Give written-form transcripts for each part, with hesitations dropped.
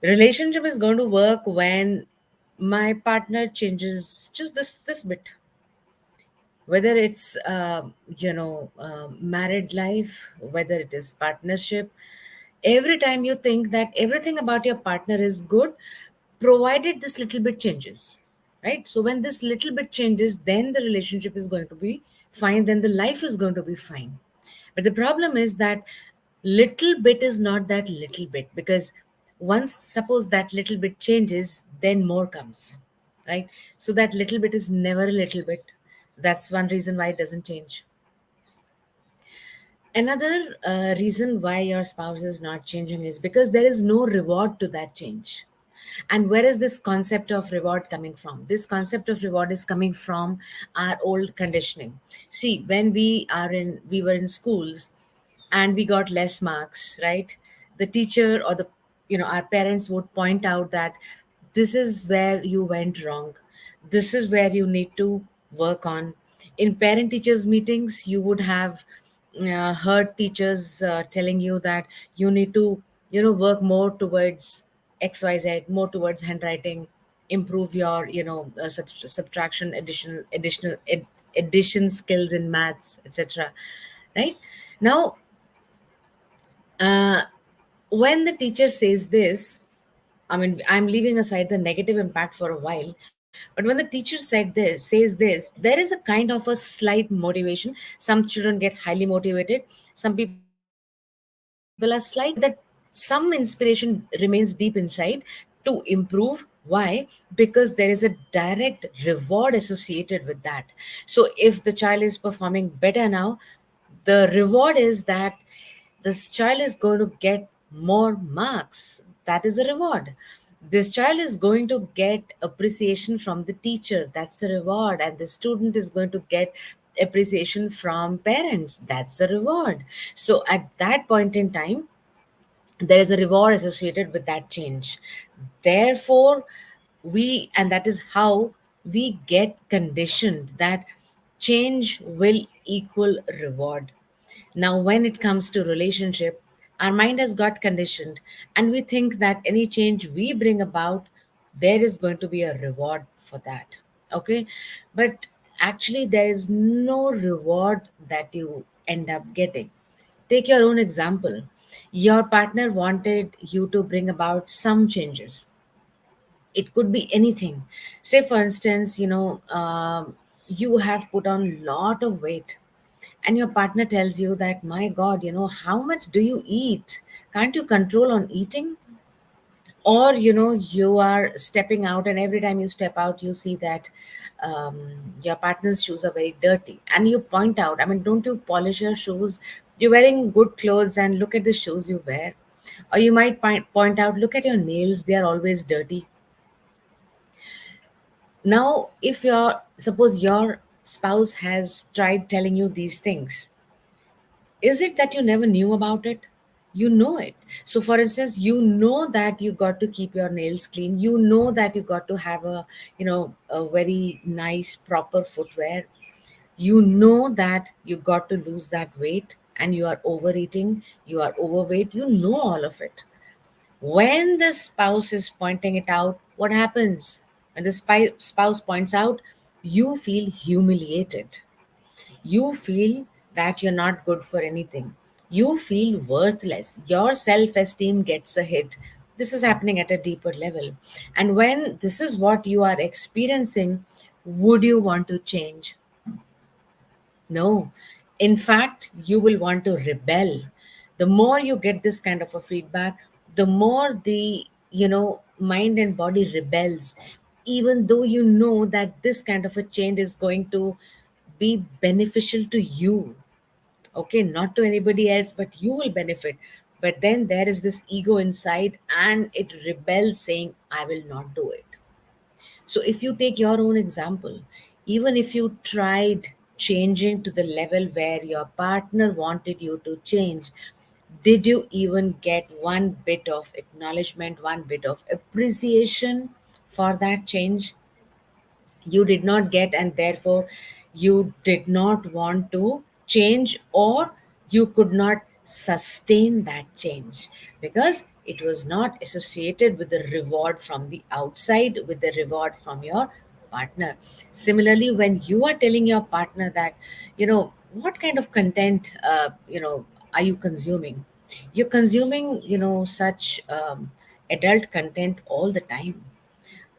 Relationship is going to work when my partner changes just this bit, whether it's married life, whether it is partnership. Every time you think that everything about your partner is good, provided this little bit changes, right? So when this little bit changes, then the relationship is going to be fine, then the life is going to be fine. But the problem is that little bit is not that little bit, because once suppose that little bit changes, then more comes, right? So that little bit is never a little bit. That's one reason why it doesn't change. Another reason why your spouse is not changing is because there is no reward to that change. And where is this concept of reward coming from? This concept of reward is coming from our old conditioning. See, when we were in schools and we got less marks, right? The teacher or the our parents would point out that this is where you went wrong. This is where you need to work on. In parent teachers meetings, you would have heard teachers telling you that you need to work more towards xyz, more towards handwriting, improve your subtraction, addition skills in maths, etc. Right? Now, uh, when the teacher says this, I mean, I'm leaving aside the negative impact for a while, but when the teacher says this, there is a kind of a slight motivation. Some children get highly motivated, some people are slightly motivated, but that some inspiration remains deep inside to improve. Why? Because there is a direct reward associated with that. So if the child is performing better now, the reward is that this child is going to get more marks. That is a reward. This child is going to get appreciation from the teacher. That's a reward. And the student is going to get appreciation from parents. That's a reward. So at that point in time, there is a reward associated with that change. Therefore, and that is how we get conditioned that change will equal reward. Now when it comes to relationship, our mind has got conditioned, and we think that any change we bring about, there is going to be a reward for that. Okay, but actually there is no reward that you end up getting. Take your own example. Your partner wanted you to bring about some changes. It could be anything. Say for instance, you have put on a lot of weight, and your partner tells you that, my god, how much do you eat? Can't you control on eating? Or you are stepping out, and every time you step out you see that your partner's shoes are very dirty, and you point out, I mean, don't you polish your shoes? You're wearing good clothes, and look at the shoes you wear. Or you might point out, look at your nails, they are always dirty. Now if your suppose your spouse has tried telling you these things, is it that you never knew about it? You know it. So for instance, you know that you got to keep your nails clean, you know that you got to have a very nice proper footwear, you know that you got to lose that weight, and you are overeating, you are overweight, you know all of it. When the spouse is pointing it out, what happens? When the spouse points out, you feel humiliated, you feel that you're not good for anything, you feel worthless, your self esteem gets a hit. This is happening at a deeper level. And when this is what you are experiencing, would you want to change? No. In fact, you will want to rebel. The more you get this kind of a feedback, the more the mind and body rebels, even though you know that this kind of a change is going to be beneficial to you. Okay, not to anybody else, but you will benefit. But then there is this ego inside, and it rebels saying, I will not do it. So, if you take your own example, even if you tried changing to the level where your partner wanted you to change, did you even get one bit of acknowledgement, one bit of appreciation for that change? You did not get, and therefore you did not want to change, or you could not sustain that change, because It was not associated with the reward from the outside, with the reward from your partner. Similarly, when you are telling your partner that, what kind of content, are you consuming? You're consuming, such adult content all the time.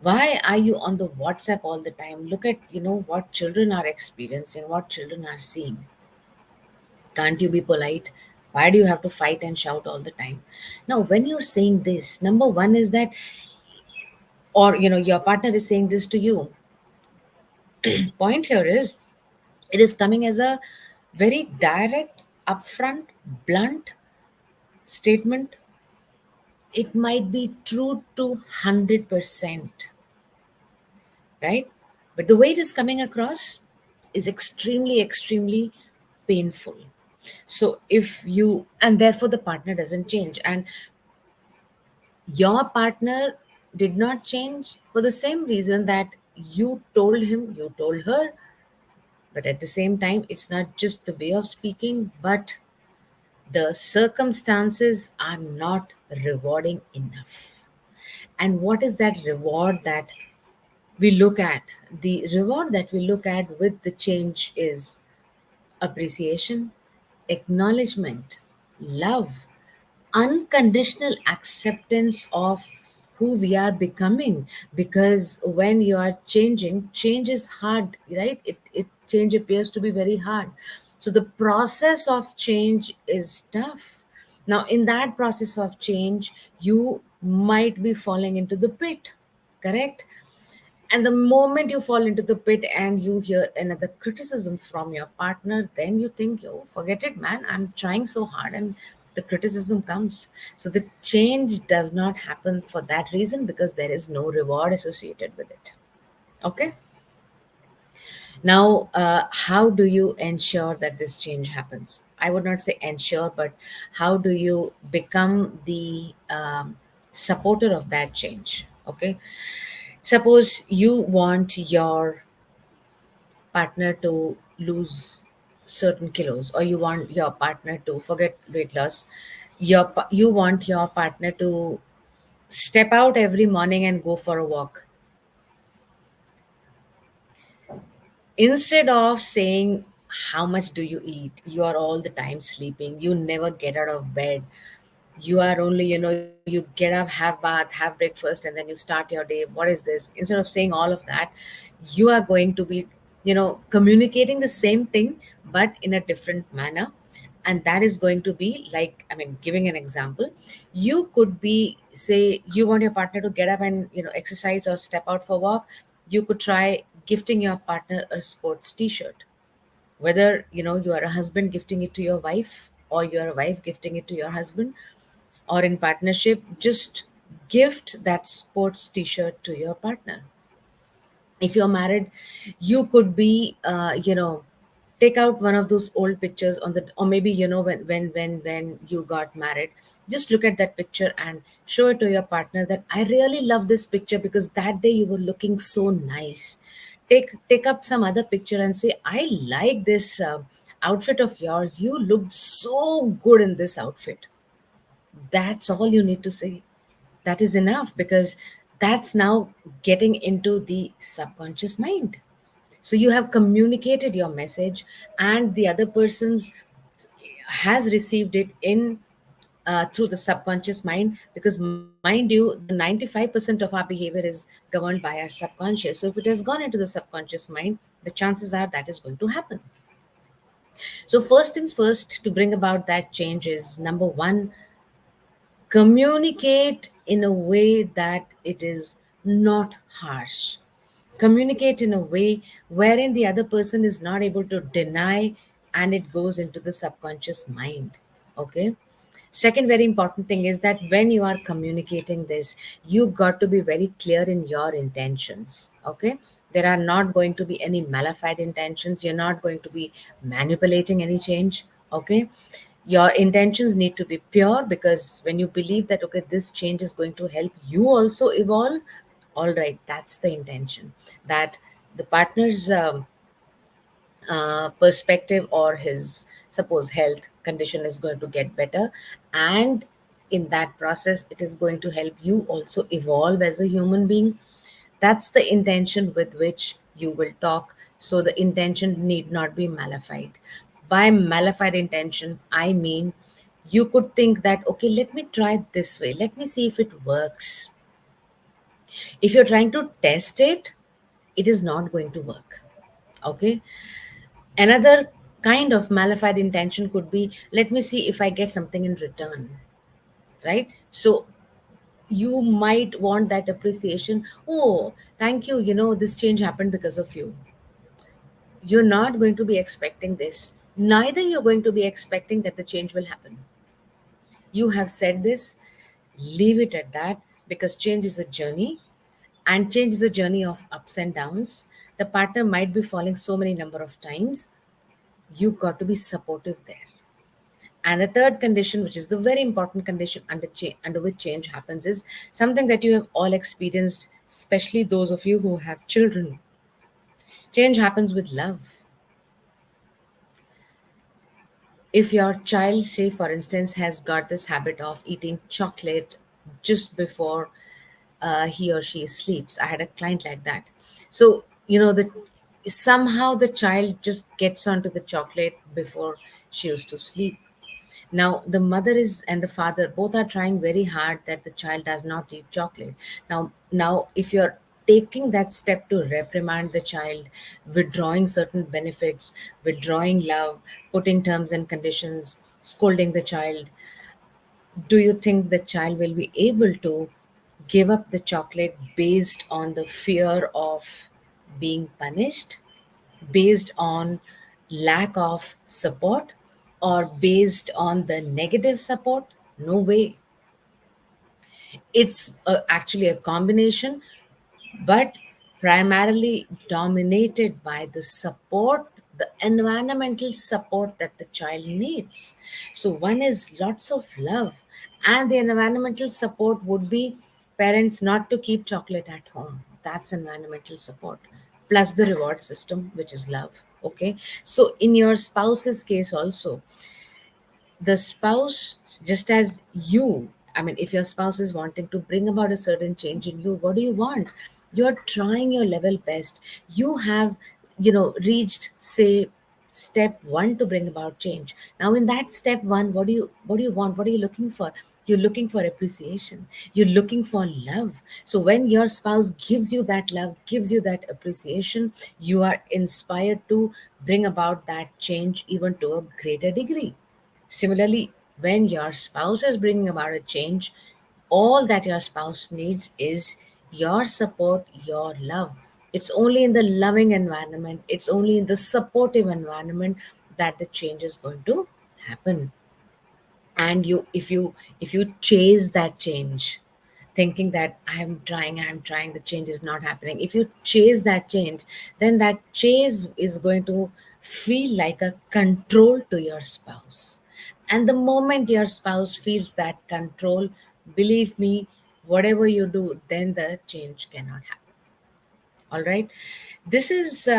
Why are you on the WhatsApp all the time? Look at, what children are experiencing, what children are seeing. Can't you be polite? Why do you have to fight and shout all the time? Now, when you're saying this, number one is that, or your partner is saying this to you, point here is, it is coming as a very direct, upfront, blunt statement. It might be true to 100%, right? But the way it is coming across is extremely, extremely painful. So if you, and therefore the partner doesn't change, and your partner did not change for the same reason that you told him, you told her. But at the same time, it's not just the way of speaking, but the circumstances are not rewarding enough. And what is that reward that we look at? The reward that we look at with the change is appreciation, acknowledgement, love, unconditional acceptance of who we are becoming. Because when you are changing, change is hard, right? It change appears to be very hard. So the process of change is tough. Now, in that process of change, you might be falling into the pit, correct? And the moment you fall into the pit and you hear another criticism from your partner, then you think, oh, forget it, man. I'm trying so hard, and the criticism comes. So the change does not happen for that reason, because there is no reward associated with it. Okay. Now, how do you ensure that this change happens? I would not say ensure, but how do you become the supporter of that change? Okay. Suppose you want your partner to lose certain kilos, or you want your partner to forget weight loss. You want your partner to step out every morning and go for a walk. Instead of saying, how much do you eat? You are all the time sleeping, you never get out of bed, you are only, you get up, have bath, have breakfast, and then you start your day. What is this? Instead of saying all of that, you are going to be, communicating the same thing, but in a different manner. And that is going to be like, I mean, giving an example, you could be, say, you want your partner to get up and, exercise or step out for walk. You could try gifting your partner a sports t-shirt. Whether, you are a husband gifting it to your wife, or you're a wife gifting it to your husband, or in partnership, just gift that sports t-shirt to your partner. If you're married, you could be, take out one of those old pictures on the, or maybe, when you got married, just look at that picture and show it to your partner that I really love this picture because that day you were looking so nice. Take up some other picture and say, I like this outfit of yours, you looked so good in this outfit. That's all you need to say. That is enough, because that's now getting into the subconscious mind. So you have communicated your message, and the other person's has received it in through the subconscious mind. Because mind you, the 95% of our behavior is governed by our subconscious. So if it has gone into the subconscious mind, the chances are that is going to happen. So first things first, to bring about that change is, number one, communicate in a way that it is not harsh. Communicate in a way wherein the other person is not able to deny, and it goes into the subconscious mind. Okay. Second very important thing is that when you are communicating this, you got to be very clear in your intentions. Okay. There are not going to be any malified intentions. You're not going to be manipulating any change. Okay. Your intentions need to be pure, because when you believe that, okay, this change is going to help you also evolve, all right, that's the intention. That the partner's perspective, or his, suppose, health condition is going to get better, and In that process, it is going to help you also evolve as a human being. That's the intention with which you will talk. So the intention need not be malified. By malified intention, I mean you could think that, okay, let me try it this way, let me see if it works. If you're trying to test it, it is not going to work. Okay. Another kind of malified intention could be, let me see if I get something in return, right? So you might want that appreciation. Oh, thank you. This change happened because of you. You're not going to be expecting this. Neither you're going to be expecting that the change will happen. You have said this, leave it at that, because change is a journey, and change is a journey of ups and downs. The partner might be falling so many number of times. You got to be supportive there. And the third condition, which is the very important condition under which change happens, is something that you have all experienced, especially those of you who have children. Change happens with love. If your child, say for instance, has got this habit of eating chocolate just before he or she sleeps. I had a client like that. So the somehow the child just gets onto the chocolate before she used to sleep. Now, the mother is and the father both are trying very hard that the child does not eat chocolate. Now, if you're taking that step to reprimand the child, withdrawing certain benefits, withdrawing love, putting terms and conditions, scolding the child, do you think the child will be able to give up the chocolate based on the fear of being punished, based on lack of support, or based on the negative support? No way. It's actually a combination, but primarily dominated by the support, the environmental support that the child needs. So, one is lots of love, and the environmental support would be parents not to keep chocolate at home. That's environmental support, plus the reward system, which is love. Okay, so in your spouse's case, also, the spouse, just as you, I mean, if your spouse is wanting to bring about a certain change in you, what do you want? You're trying your level best. You have reached, say, step 1 to bring about change. Now in that step 1, what do you want? What are you looking for? You're looking for appreciation, you're looking for love. So when your spouse gives you that love, gives you that appreciation, you are inspired to bring about that change even to a greater degree. Similarly, when your spouse is bringing about a change, all that your spouse needs is your support, your love. It's only in the loving environment, it's only in the supportive environment that the change is going to happen. And if you chase that change, thinking that I'm trying, the change is not happening, if you chase that change, then that chase is going to feel like a control to your spouse. And the moment your spouse feels that control, believe me, whatever you do, then the change cannot happen. All right. This is,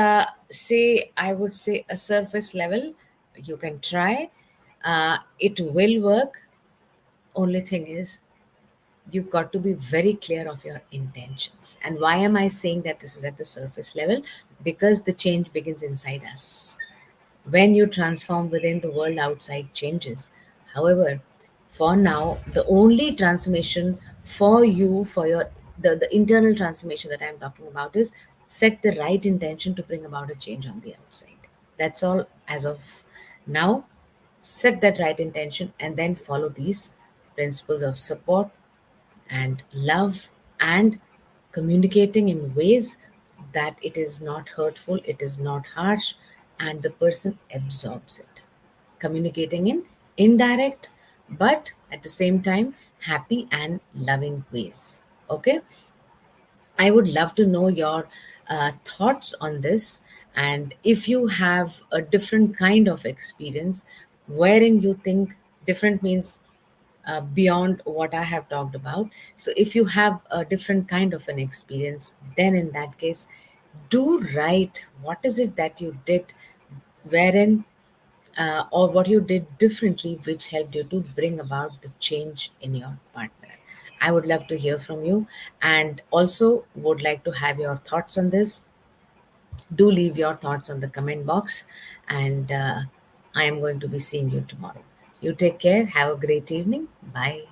say, I would say, a surface level. You can try. It will work. Only thing is, you've got to be very clear of your intentions. And why am I saying that this is at the surface level? Because the change begins inside us. When you transform within, the world outside changes. However, for now, the only transformation for you, for your the internal transformation that I'm talking about, is set the right intention to bring about a change on the outside. That's all as of now. Set that right intention and then follow these principles of support and love, and communicating in ways that it is not hurtful, it is not harsh, and the person absorbs it. Communicating in indirect, but at the same time, happy and loving ways. Okay, I would love to know your thoughts on this. And if you have a different kind of experience wherein you think different means beyond what I have talked about. So, if you have a different kind of an experience, then in that case, do write what is it that you did, wherein or what you did differently which helped you to bring about the change in your partner. I would love to hear from you, and also would like to have your thoughts on this. Do leave your thoughts on the comment box, and I am going to be seeing you tomorrow. You take care. Have a great evening. Bye.